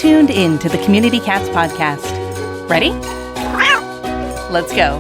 tuned in to the Community Cats podcast. Ready? Let's go.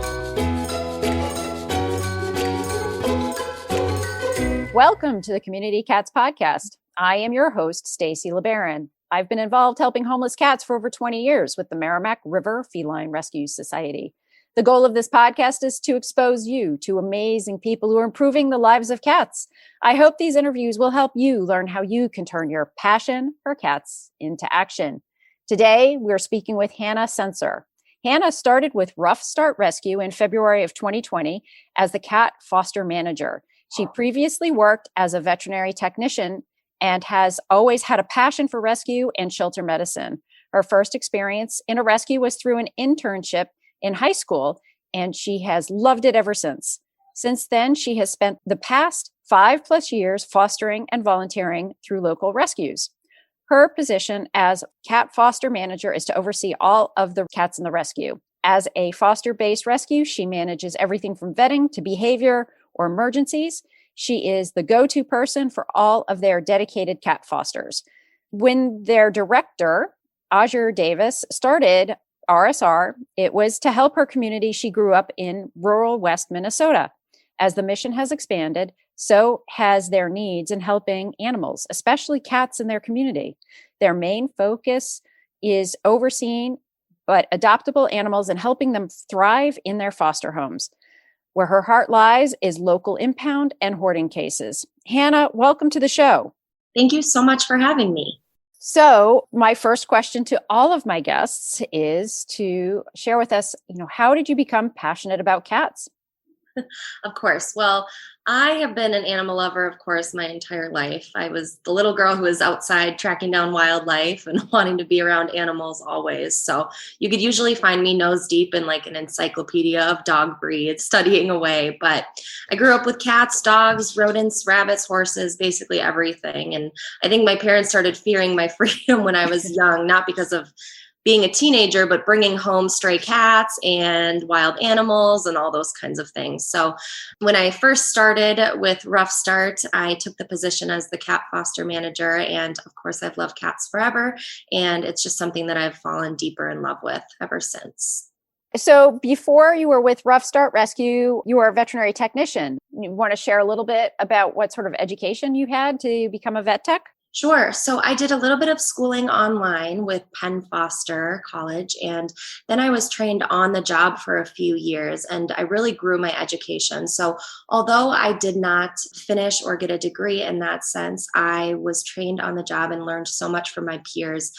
Welcome to the Community Cats podcast. I am your host, Stacy LeBaron. I've been involved helping homeless cats for over 20 years with the Merrimack River Feline Rescue Society. The goal of this podcast is to expose you to amazing people who are improving the lives of cats. I hope these interviews will help you learn how you can turn your passion for cats into action. Today, we're speaking with Hannah Sensor. Hannah started with Ruff Start Rescue in February of 2020 as the cat foster manager. She previously worked as a veterinary technician and has always had a passion for rescue and shelter medicine. Her first experience in a rescue was through an internship in high school, and she has loved it ever since. Since then, she has spent the past 5+ years fostering and volunteering through local rescues. Her position as cat foster manager is to oversee all of the cats in the rescue. As a foster-based rescue, she manages everything from vetting to behavior or emergencies. She is the go-to person for all of their dedicated cat fosters. When their director, Azure Davis, started RSR, it was to help her community. She grew up in rural West Minnesota. As the mission has expanded, so has their needs in helping animals, especially cats in their community. Their main focus is overseeing but adoptable animals and helping them thrive in their foster homes. Where her heart lies is local impound and hoarding cases. Hannah, welcome to the show. Thank you so much for having me. So my first question to all of my guests is to share with us, how did you become passionate about cats? Of course. Well, I have been an animal lover, of course, my entire life. I was the little girl who was outside tracking down wildlife and wanting to be around animals always. So you could usually find me nose deep in like an encyclopedia of dog breeds, studying away. But I grew up with cats, dogs, rodents, rabbits, horses, basically everything. And I think my parents started fearing my freedom when I was young, not because of being a teenager, but bringing home stray cats and wild animals and all those kinds of things. So when I first started with Ruff Start, I took the position as the cat foster manager. And of course, I've loved cats forever. And it's just something that I've fallen deeper in love with ever since. So before you were with Ruff Start Rescue, you were a veterinary technician. You want to share a little bit about what sort of education you had to become a vet tech? Sure. So I did a little bit of schooling online with Penn Foster College, and then I was trained on the job for a few years, and I really grew my education. So although I did not finish or get a degree in that sense, I was trained on the job and learned so much from my peers,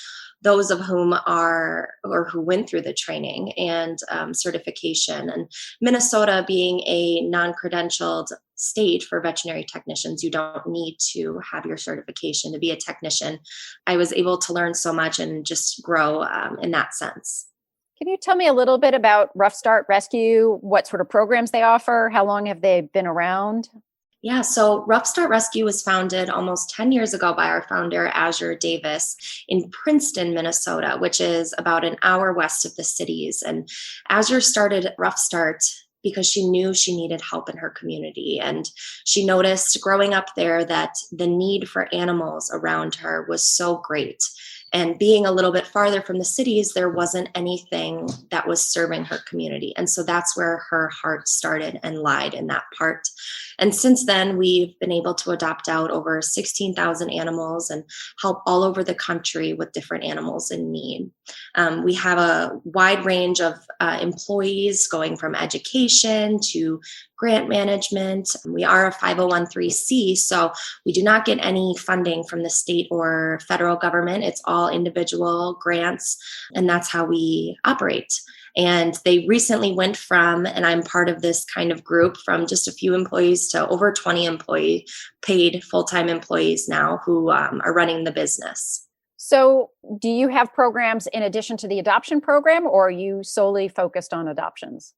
those of whom are or who went through the training and certification. And Minnesota being a non-credentialed state for veterinary technicians, you don't need to have your certification to be a technician. I was able to learn so much and just grow in that sense. Can you tell me a little bit about Ruff Start Rescue, what sort of programs they offer? How long have they been around? Yeah, so Ruff Start Rescue was founded almost 10 years ago by our founder, Azure Davis, in Princeton, Minnesota, which is about an hour west of the cities. And Azure started Ruff Start because she knew she needed help in her community. And she noticed growing up there that the need for animals around her was so great. And being a little bit farther from the cities, there wasn't anything that was serving her community. And so that's where her heart started and lied in that part. And since then, we've been able to adopt out over 16,000 animals and help all over the country with different animals in need. We have a wide range of employees going from education to grant management. We are a 501(c), so we do not get any funding from the state or federal government. It's all individual grants, and that's how we operate. And they recently went from, and I'm part of this kind of group, from just a few employees to over 20 paid full-time employees now who are running the business. So do you have programs in addition to the adoption program, or are you solely focused on adoptions?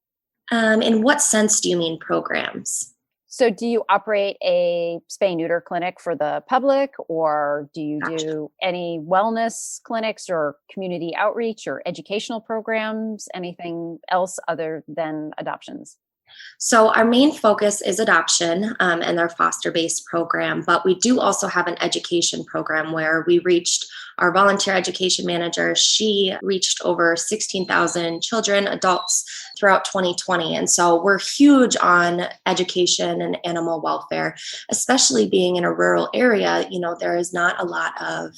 In what sense do you mean programs? So do you operate a spay-neuter clinic for the public, or do you do any wellness clinics or community outreach or educational programs, anything else other than adoptions? So our main focus is adoption and our foster-based program, but we do also have an education program where we reached our volunteer education manager. She reached over 16,000 children, adults throughout 2020. And so we're huge on education and animal welfare, especially being in a rural area. There is not a lot of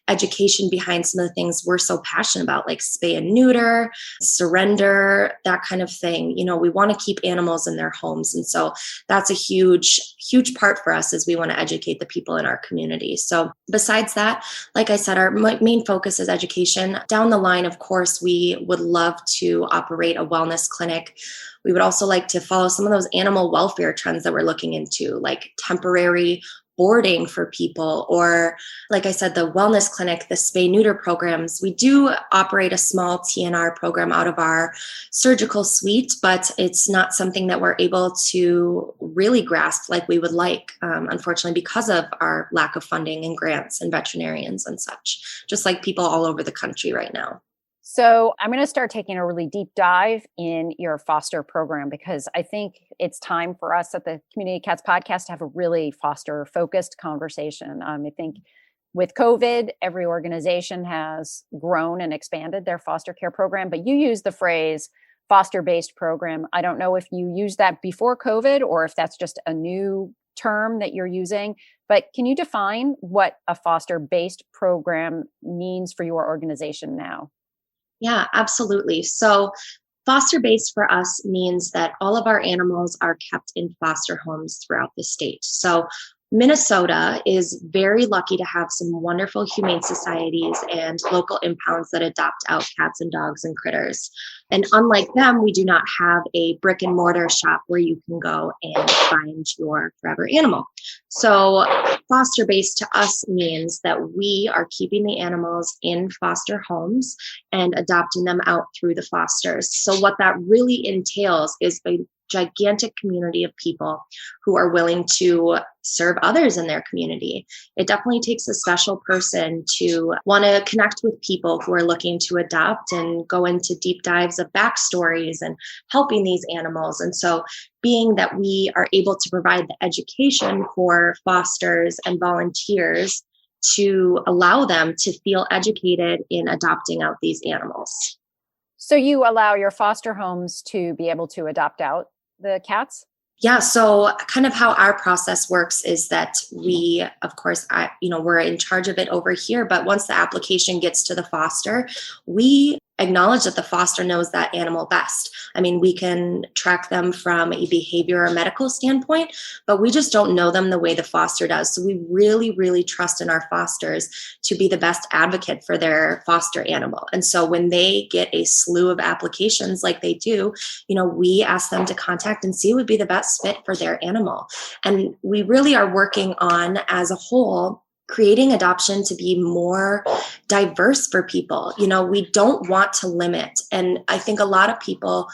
education behind some of the things we're so passionate about, like spay and neuter, surrender, that kind of thing. We want to keep animals in their homes. And so that's a huge, huge part for us, is we want to educate the people in our community. So besides that, like I said, our main focus is education. Down the line, of course, we would love to operate a wellness clinic. We would also like to follow some of those animal welfare trends that we're looking into, like temporary boarding for people, or like I said, the wellness clinic, the spay neuter programs. We do operate a small TNR program out of our surgical suite, but it's not something that we're able to really grasp like we would like, unfortunately, because of our lack of funding and grants and veterinarians and such, just like people all over the country right now. So I'm going to start taking a really deep dive in your foster program, because I think it's time for us at the Community Cats Podcast to have a really foster focused conversation. I think with COVID, every organization has grown and expanded their foster care program, but you use the phrase foster-based program. I don't know if you used that before COVID or if that's just a new term that you're using, but can you define what a foster-based program means for your organization now? Yeah, absolutely. So foster-based for us means that all of our animals are kept in foster homes throughout the state. So Minnesota is very lucky to have some wonderful humane societies and local impounds that adopt out cats and dogs and critters. And unlike them, we do not have a brick-and-mortar shop where you can go and find your forever animal. So foster-based to us means that we are keeping the animals in foster homes and adopting them out through the fosters. So what that really entails is a gigantic community of people who are willing to serve others in their community. It definitely takes a special person to want to connect with people who are looking to adopt and go into deep dives of backstories and helping these animals. And so being that we are able to provide the education for fosters and volunteers to allow them to feel educated in adopting out these animals. So you allow your foster homes to be able to adopt out the cats? Yeah, so kind of how our process works is that we, of course, we're in charge of it over here, but once the application gets to the foster, we acknowledge that the foster knows that animal best. I mean, we can track them from a behavior or medical standpoint, but we just don't know them the way the foster does. So we really, really trust in our fosters to be the best advocate for their foster animal. And so when they get a slew of applications like they do, we ask them to contact and see who would be the best fit for their animal. And we really are working on, as a whole, creating adoption to be more diverse for people. We don't want to limit. And I think a lot of people,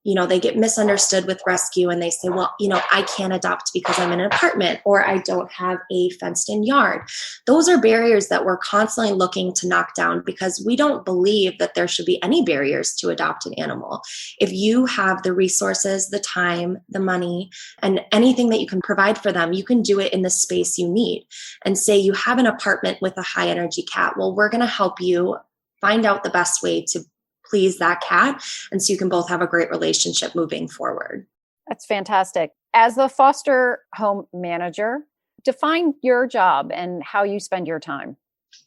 they get misunderstood with rescue and they say, well, I can't adopt because I'm in an apartment or I don't have a fenced in yard. Those are barriers that we're constantly looking to knock down, because we don't believe that there should be any barriers to adopt an animal. If you have the resources, the time, the money, and anything that you can provide for them, you can do it in the space you need. And say you have an apartment with a high energy cat. Well, we're going to help you find out the best way to please that cat. And so you can both have a great relationship moving forward. That's fantastic. As the foster home manager, define your job and how you spend your time.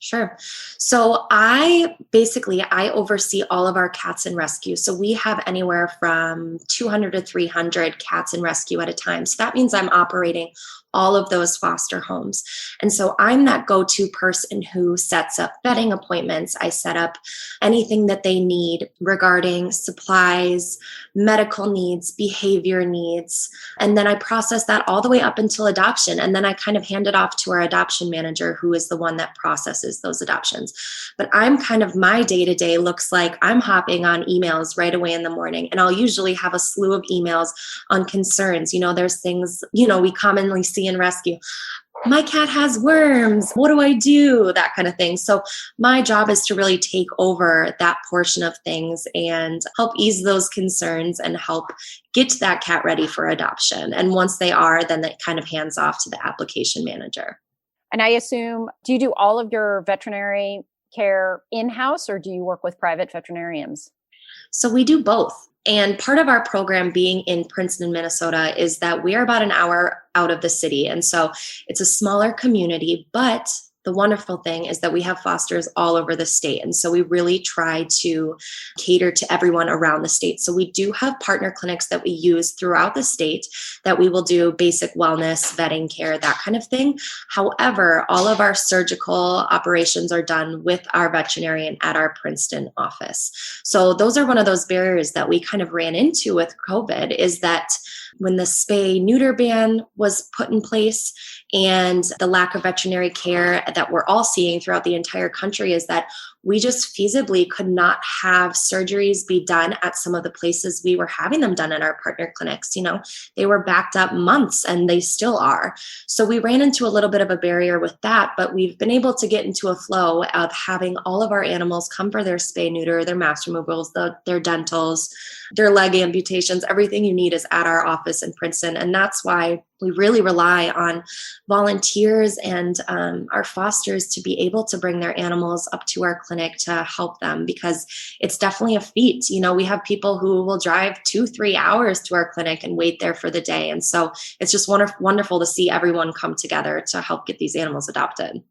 Sure. So I oversee all of our cats in rescue. So we have anywhere from 200 to 300 cats in rescue at a time. So that means I'm operating all of those foster homes. And so I'm that go-to person who sets up vetting appointments. I set up anything that they need regarding supplies, medical needs, behavior needs. And then I process that all the way up until adoption. And then I kind of hand it off to our adoption manager, who is the one that processes those adoptions. But my day-to-day looks like I'm hopping on emails right away in the morning. And I'll usually have a slew of emails on concerns. There's things, we commonly see in rescue. my cat has worms. What do I do? That kind of thing. So my job is to really take over that portion of things and help ease those concerns and help get that cat ready for adoption. And once they are, then it kind of hands off to the application manager. And I assume, do you do all of your veterinary care in-house, or do you work with private veterinarians? So we do both. And part of our program being in Princeton, Minnesota, is that we are about an hour out of the city. And so it's a smaller community, but the wonderful thing is that we have fosters all over the state. And so we really try to cater to everyone around the state. So we do have partner clinics that we use throughout the state that we will do basic wellness, vetting care, that kind of thing. However, all of our surgical operations are done with our veterinarian at our Princeton office. So those are one of those barriers that we kind of ran into with COVID, is that when the spay-neuter ban was put in place and the lack of veterinary care that we're all seeing throughout the entire country, is that we just feasibly could not have surgeries be done at some of the places we were having them done in our partner clinics. They were backed up months, and they still are. So we ran into a little bit of a barrier with that, but we've been able to get into a flow of having all of our animals come for their spay neuter, their mass removals, their dentals, their leg amputations. Everything you need is at our office in Princeton. And that's why we really rely on volunteers and our fosters to be able to bring their animals up to our clinic to help them, because it's definitely a feat. We have people who will drive 2-3 hours to our clinic and wait there for the day. And so it's just wonderful to see everyone come together to help get these animals adopted.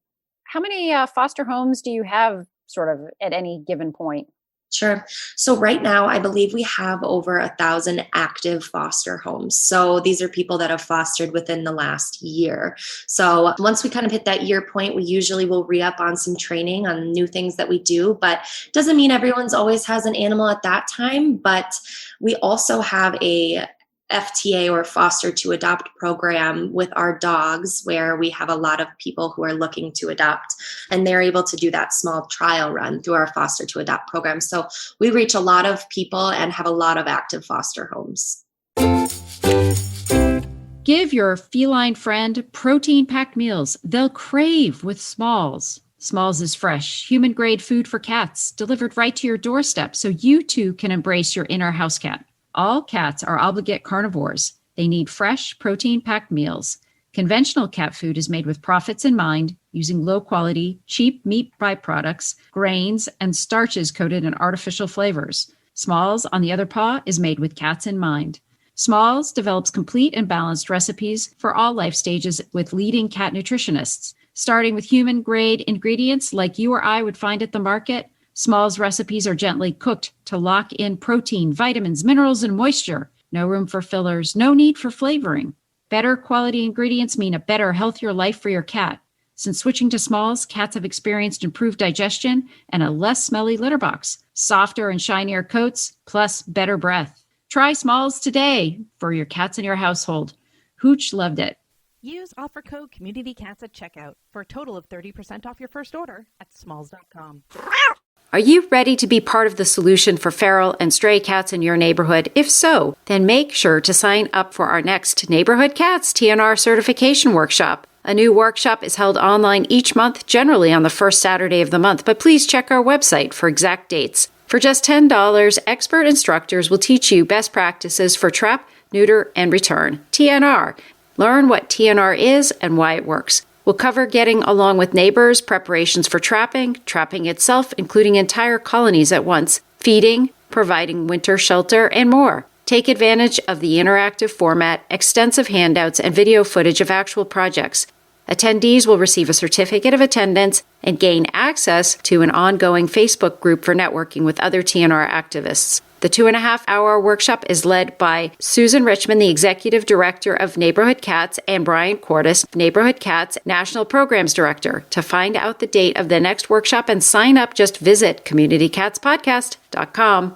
How many foster homes do you have sort of at any given point? Sure. So right now, I believe we have over 1,000 active foster homes. So these are people that have fostered within the last year. So once we kind of hit that year point, we usually will re-up on some training on new things that we do, but doesn't mean everyone's always has an animal at that time. But we also have a FTA, or foster to adopt program, with our dogs, where we have a lot of people who are looking to adopt, and they're able to do that small trial run through our foster to adopt program. So we reach a lot of people and have a lot of active foster homes. Give your feline friend protein-packed meals they'll crave with Smalls. Smalls is fresh, human-grade food for cats, delivered right to your doorstep so you too can embrace your inner house cat. All cats are obligate carnivores. They need fresh, protein-packed meals. Conventional cat food is made with profits in mind, using low-quality, cheap meat byproducts, grains, and starches coated in artificial flavors. Smalls, on the other paw, is made with cats in mind. Smalls develops complete and balanced recipes for all life stages with leading cat nutritionists. Starting with human-grade ingredients like you or I would find at the market, Smalls recipes are gently cooked to lock in protein, vitamins, minerals, and moisture. No room for fillers, no need for flavoring. Better quality ingredients mean a better, healthier life for your cat. Since switching to Smalls, cats have experienced improved digestion and a less smelly litter box, softer and shinier coats, plus better breath. Try Smalls today for your cats in your household. Hooch loved it. Use offer code CommunityCats at checkout for a total of 30% off your first order at smalls.com. Are you ready to be part of the solution for feral and stray cats in your neighborhood? If so, then make sure to sign up for our next Neighborhood Cats TNR certification workshop. A new workshop is held online each month, generally on the first Saturday of the month, but please check our website for exact dates. For just $10, expert instructors will teach you best practices for trap, neuter, and return. TNR. Learn what TNR is and why it works. We'll cover getting along with neighbors, preparations for trapping itself, including entire colonies at once, feeding, providing winter shelter, and more. Take advantage of the interactive format, extensive handouts, and video footage of actual projects. Attendees will receive a certificate of attendance and gain access to an ongoing Facebook group for networking with other TNR activists. The 2.5-hour workshop is led by Susan Richmond, the Executive Director of Neighborhood Cats, and Brian Cordes, Neighborhood Cats National Programs Director. To find out the date of the next workshop and sign up, just visit CommunityCatsPodcast.com.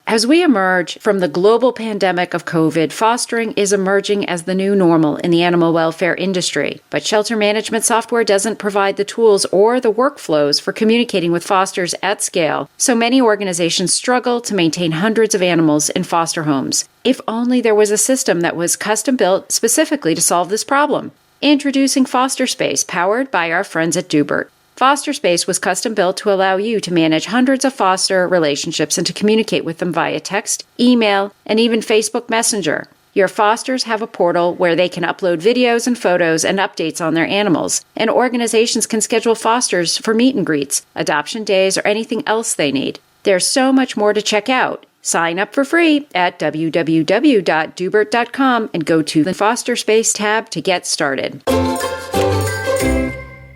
As we emerge from the global pandemic of COVID, fostering is emerging as the new normal in the animal welfare industry. But shelter management software doesn't provide the tools or the workflows for communicating with fosters at scale, so many organizations struggle to maintain hundreds of animals in foster homes. If only there was a system that was custom-built specifically to solve this problem. Introducing Foster Space, powered by our friends at Dubert. Foster Space was custom built to allow you to manage hundreds of foster relationships and to communicate with them via text, email, and even Facebook Messenger. Your fosters have a portal where they can upload videos and photos and updates on their animals, and organizations can schedule fosters for meet and greets, adoption days, or anything else they need. There's so much more to check out. Sign up for free at www.dubert.com and go to the Foster Space tab to get started.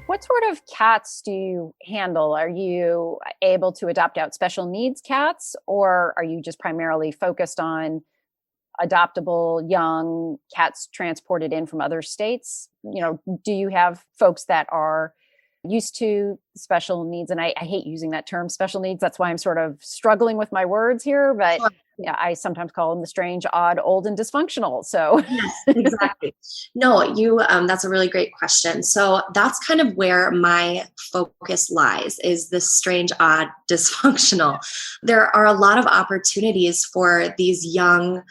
What sort of cats do you handle? Are you able to adopt out special needs cats, or are you just primarily focused on adoptable young cats transported in from other states? Do you have folks that are used to special needs? And I hate using that term, special needs. That's why I'm sort of struggling with my words here. But yeah, I sometimes call them the strange, odd, old, and dysfunctional. So yes, exactly. No, that's a really great question. So that's kind of where my focus lies, is the strange, odd, dysfunctional. There are a lot of opportunities for these young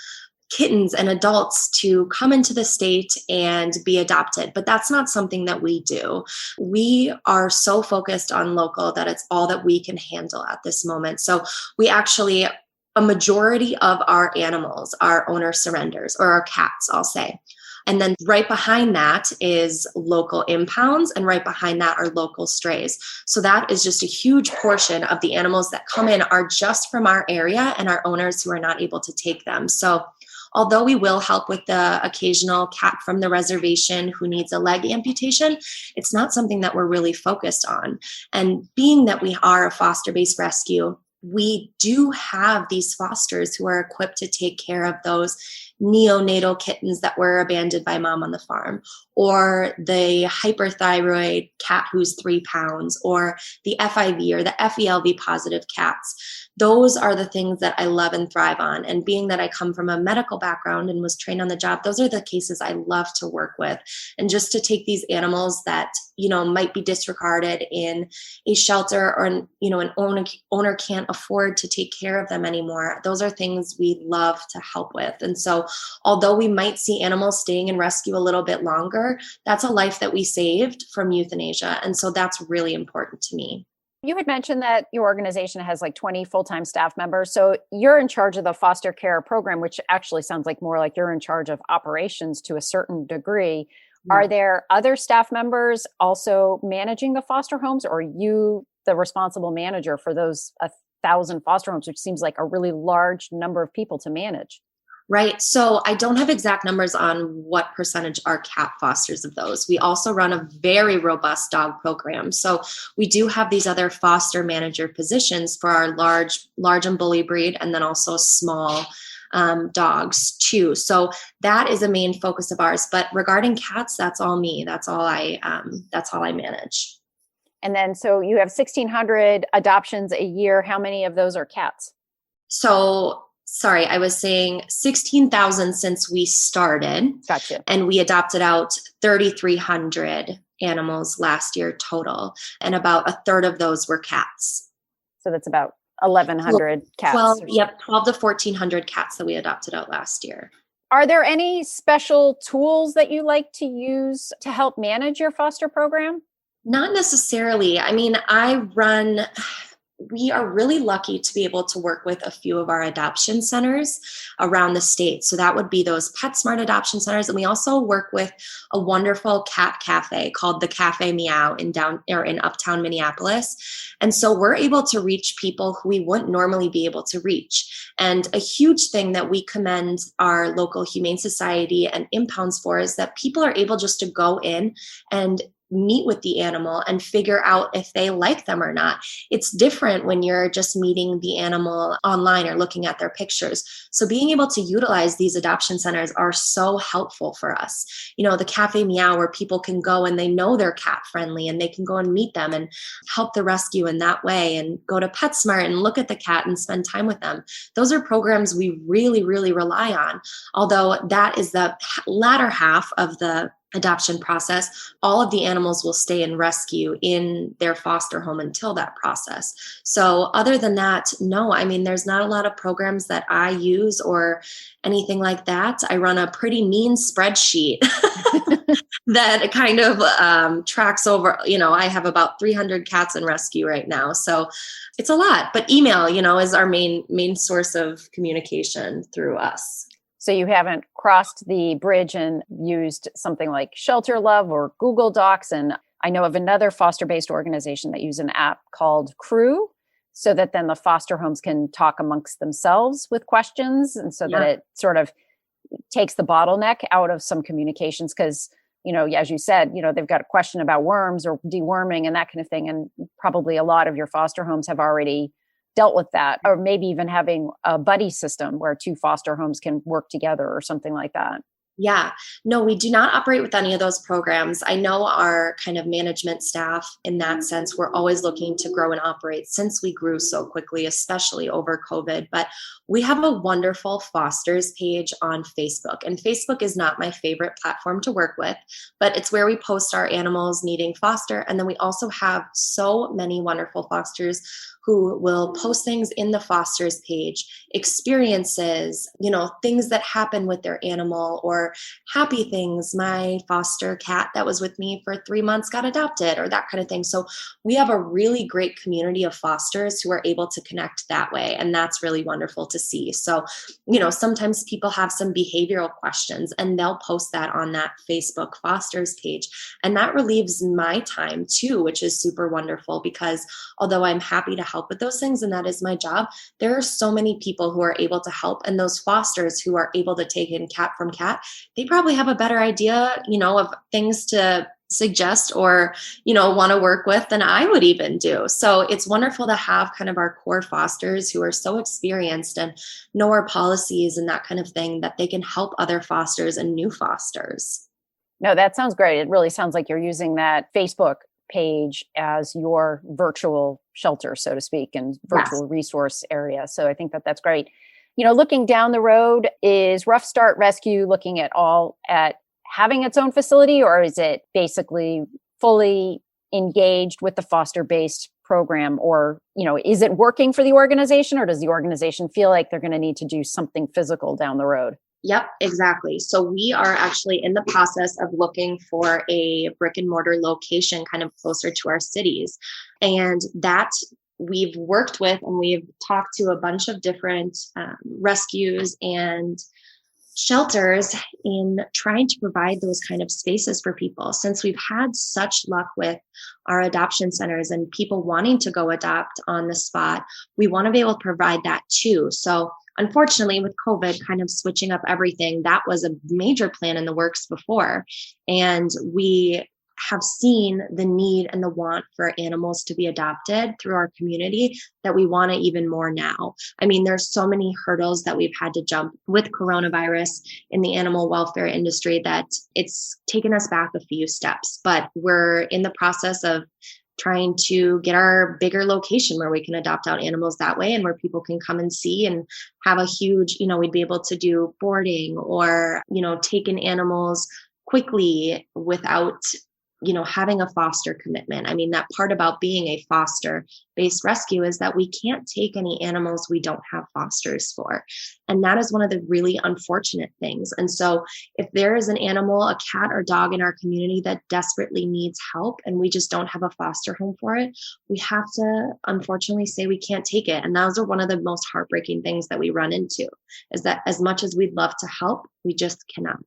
kittens and adults to come into the state and be adopted, but that's not something that we do. We are so focused on local that it's all that we can handle at this moment. So we actually, a majority of our animals, our owner surrenders, or our cats, I'll say. And then right behind that is local impounds, and right behind that are local strays. So that is just a huge portion of the animals that come in are just from our area and our owners who are not able to take them. So although we will help with the occasional cat from the reservation who needs a leg amputation, it's not something that we're really focused on. And being that we are a foster-based rescue, we do have these fosters who are equipped to take care of those neonatal kittens that were abandoned by mom on the farm, or the hyperthyroid cat who's 3 pounds, or the FIV or the FELV positive cats. Those are the things that I love and thrive on. And being that I come from a medical background and was trained on the job, those are the cases I love to work with. And just to take these animals that, might be disregarded in a shelter, or, an owner can't afford to take care of them anymore. Those are things we love to help with. And so although we might see animals staying in rescue a little bit longer, that's a life that we saved from euthanasia. And so that's really important to me. You had mentioned that your organization has like 20 full-time staff members. So you're in charge of the foster care program, which actually sounds like more like you're in charge of operations to a certain degree. Yeah. Are there other staff members also managing the foster homes, or are you the responsible manager for those 1,000 foster homes, which seems like a really large number of people to manage? Right. So I don't have exact numbers on what percentage are cat fosters of those. We also run a very robust dog program. So we do have these other foster manager positions for our large and bully breed, and then also small dogs too. So that is a main focus of ours. But regarding cats, that's all me. That's all I manage. And then, so you have 1,600 adoptions a year. How many of those are cats? So sorry, I was saying 16,000 since we started. Gotcha. And we adopted out 3,300 animals last year total. And about a third of those were cats. So that's about 1,100 cats. 12 to 1,400 cats that we adopted out last year. Are there any special tools that you like to use to help manage your foster program? Not necessarily. I mean, we are really lucky to be able to work with a few of our adoption centers around the state. So that would be those PetSmart adoption centers. And we also work with a wonderful cat cafe called the Cafe Meow in uptown Minneapolis. And so we're able to reach people who we wouldn't normally be able to reach. And a huge thing that we commend our local Humane Society and impounds for is that people are able just to go in and meet with the animal and figure out if they like them or not. It's different when you're just meeting the animal online or looking at their pictures. So being able to utilize these adoption centers are so helpful for us. The Cafe Meow, where people can go and they know they're cat friendly and they can go and meet them and help the rescue in that way, and go to PetSmart and look at the cat and spend time with them. Those are programs we really, really rely on. Although that is the latter half of the adoption process, all of the animals will stay in rescue in their foster home until that process. So other than that, no, I mean, there's not a lot of programs that I use or anything like that. I run a pretty mean spreadsheet that kind of tracks over, I have about 300 cats in rescue right now. So it's a lot, but email, is our main source of communication through us. So you haven't crossed the bridge and used something like Shelter Love or Google Docs. And I know of another foster-based organization that uses an app called Crew, so that then the foster homes can talk amongst themselves with questions. And so that it sort of takes the bottleneck out of some communications. Because, as you said, they've got a question about worms or deworming and that kind of thing. And probably a lot of your foster homes have already dealt with that, or maybe even having a buddy system where two foster homes can work together or something like that. Yeah, no, we do not operate with any of those programs. I know our kind of management staff in that sense, we're always looking to grow and operate since we grew so quickly, especially over COVID. But we have a wonderful fosters page on Facebook. And Facebook is not my favorite platform to work with, but it's where we post our animals needing foster. And then we also have so many wonderful fosters who will post things in the fosters page, experiences, things that happen with their animal or happy things. My foster cat that was with me for 3 months got adopted or that kind of thing. So we have a really great community of fosters who are able to connect that way. And that's really wonderful to see. So, sometimes people have some behavioral questions and they'll post that on that Facebook fosters page. And that relieves my time too, which is super wonderful because although I'm happy to help with those things and that is my job, there are so many people who are able to help, and those fosters who are able to take in cat from cat, they probably have a better idea, of things to suggest or, want to work with than I would even do. So it's wonderful to have kind of our core fosters who are so experienced and know our policies and that kind of thing that they can help other fosters and new fosters. No, that sounds great. It really sounds like you're using that Facebook page as your virtual shelter, so to speak, and virtual resource area. So I think that that's great. Looking down the road, is Ruff Start Rescue looking at having its own facility, or is it basically fully engaged with the foster-based program? Or, is it working for the organization, or does the organization feel like they're going to need to do something physical down the road? Yep, exactly. So we are actually in the process of looking for a brick and mortar location kind of closer to our cities. And that we've worked with, and we've talked to a bunch of different rescues and shelters in trying to provide those kind of spaces for people. Since we've had such luck with our adoption centers and people wanting to go adopt on the spot, we want to be able to provide that too. So unfortunately, with COVID kind of switching up everything, that was a major plan in the works before. And we have seen the need and the want for animals to be adopted through our community that we want to even more now. I mean, there's so many hurdles that we've had to jump with coronavirus in the animal welfare industry that it's taken us back a few steps, but we're in the process of trying to get our bigger location where we can adopt out animals that way and where people can come and see and have a huge, we'd be able to do boarding or, take in animals quickly without having a foster commitment. I mean, that part about being a foster-based rescue is that we can't take any animals we don't have fosters for. And that is one of the really unfortunate things. And so if there is an animal, a cat or dog in our community that desperately needs help and we just don't have a foster home for it, we have to unfortunately say we can't take it. And those are one of the most heartbreaking things that we run into, is that as much as we'd love to help, we just cannot.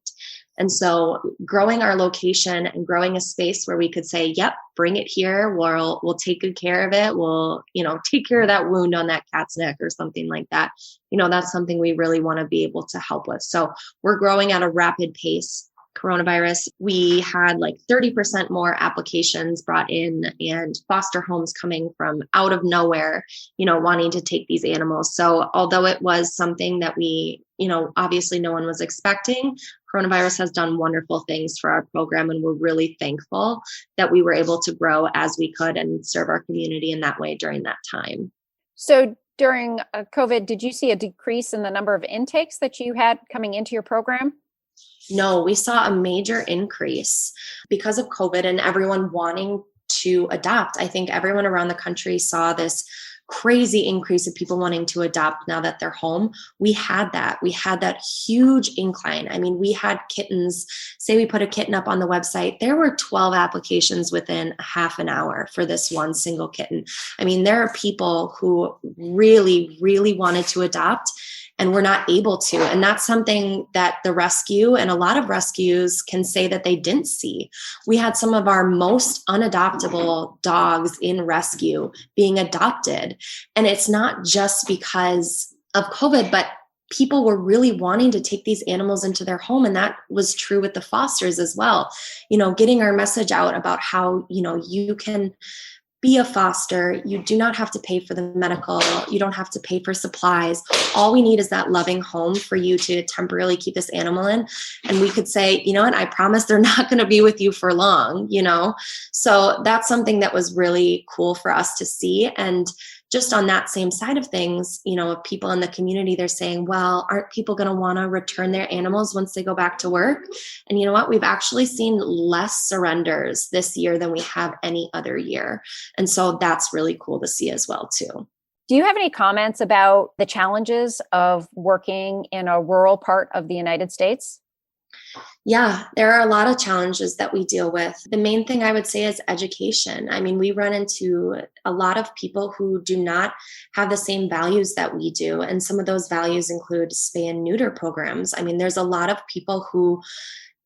And so growing our location and growing a space where we could say, yep, bring it here. We'll take good care of it. We'll, take care of that wound on that cat's neck or something like that. That's something we really want to be able to help with. So we're growing at a rapid pace. Coronavirus, we had like 30% more applications brought in and foster homes coming from out of nowhere, wanting to take these animals. So although it was something that we, obviously no one was expecting, coronavirus has done wonderful things for our program. And we're really thankful that we were able to grow as we could and serve our community in that way during that time. So during COVID, did you see a decrease in the number of intakes that you had coming into your program? No, we saw a major increase because of COVID and everyone wanting to adopt. I think everyone around the country saw this crazy increase of people wanting to adopt now that they're home. We had that huge incline. I mean, we had kittens. Say we put a kitten up on the website, there were 12 applications within a half an hour for this one single kitten. I mean, there are people who really, really wanted to adopt and were not able to. And that's something that the rescue and a lot of rescues can say that they didn't see. We had some of our most unadoptable dogs in rescue being adopted. And it's not just because of COVID, but people were really wanting to take these animals into their home. And that was true with the fosters as well. Getting our message out about how, you can be a foster. You do not have to pay for the medical. You don't have to pay for supplies. All we need is that loving home for you to temporarily keep this animal in. And we could say, what, I promise they're not going to be with you for long, So that's something that was really cool for us to see. And just on that same side of things, people in the community, they're saying, well, aren't people going to want to return their animals once they go back to work? And you know what? We've actually seen less surrenders this year than we have any other year. And so that's really cool to see as well, too. Do you have any comments about the challenges of working in a rural part of the United States? Yeah, there are a lot of challenges that we deal with. The main thing I would say is education. I mean, we run into a lot of people who do not have the same values that we do. And some of those values include spay and neuter programs. I mean, there's a lot of people who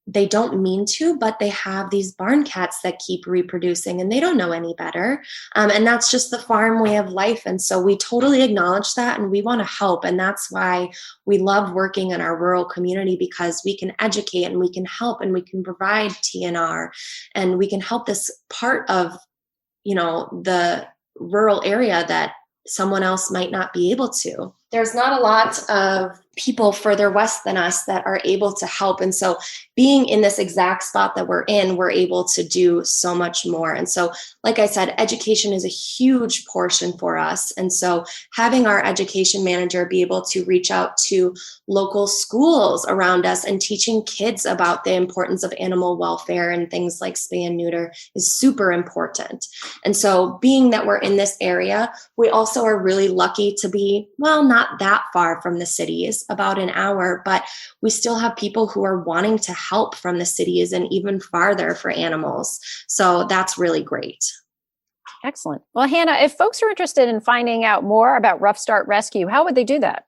they don't mean to, but they have these barn cats that keep reproducing and they don't know any better. And that's just the farm way of life. And so we totally acknowledge that and we want to help. And that's why we love working in our rural community, because we can educate and we can help and we can provide TNR and we can help this part of, the rural area that someone else might not be able to. There's not a lot of people further west than us that are able to help. And so being in this exact spot that we're in, we're able to do so much more. And so, like I said, education is a huge portion for us. And so having our education manager be able to reach out to local schools around us and teaching kids about the importance of animal welfare and things like spay and neuter is super important. And so being that we're in this area, we also are really lucky to be, not that far from the cities, about an hour, but we still have people who are wanting to help from the cities and even farther for animals. So that's really great. Excellent. Well, Hannah, if folks are interested in finding out more about Ruff Start Rescue, how would they do that?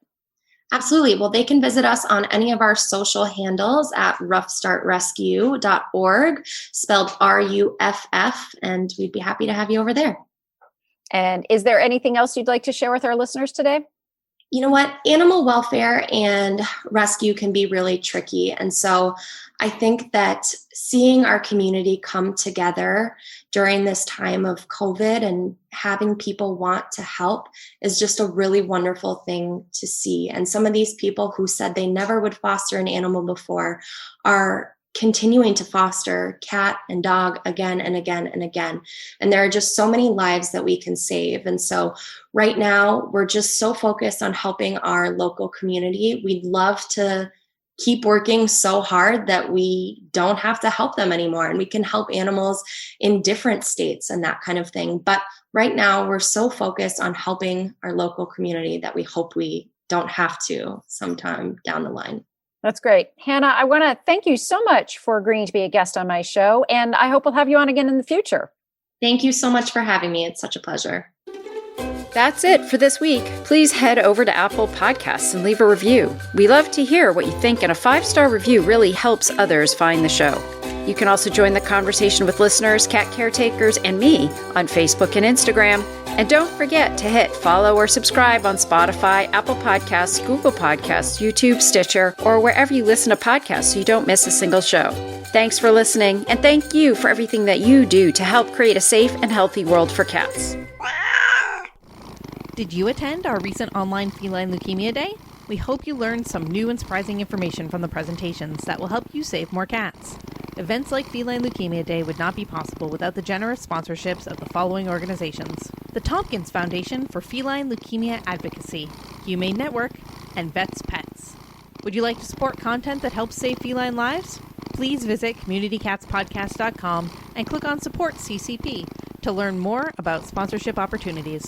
Absolutely. Well, they can visit us on any of our social handles at ruffstartrescue.org, spelled RUFF, and we'd be happy to have you over there. And is there anything else you'd like to share with our listeners today? You know what? Animal welfare and rescue can be really tricky. And so I think that seeing our community come together during this time of COVID and having people want to help is just a really wonderful thing to see. And some of these people who said they never would foster an animal before are continuing to foster cat and dog again and again and again. And there are just so many lives that we can save. And so right now, we're just so focused on helping our local community. We'd love to keep working so hard that we don't have to help them anymore. And we can help animals in different states and that kind of thing. But right now, we're so focused on helping our local community that we hope we don't have to sometime down the line. That's great. Hannah, I want to thank you so much for agreeing to be a guest on my show, and I hope we'll have you on again in the future. Thank you so much for having me. It's such a pleasure. That's it for this week. Please head over to Apple Podcasts and leave a review. We love to hear what you think, and a 5-star review really helps others find the show. You can also join the conversation with listeners, cat caretakers, and me on Facebook and Instagram. And don't forget to hit follow or subscribe on Spotify, Apple Podcasts, Google Podcasts, YouTube, Stitcher, or wherever you listen to podcasts so you don't miss a single show. Thanks for listening, and thank you for everything that you do to help create a safe and healthy world for cats. Did you attend our recent online Feline Leukemia Day? We hope you learned some new and surprising information from the presentations that will help you save more cats. Events like Feline Leukemia Day would not be possible without the generous sponsorships of the following organizations: the Tompkins Foundation for Feline Leukemia Advocacy, Humane Network, and Vets Pets. Would you like to support content that helps save feline lives? Please visit communitycatspodcast.com and click on Support CCP to learn more about sponsorship opportunities.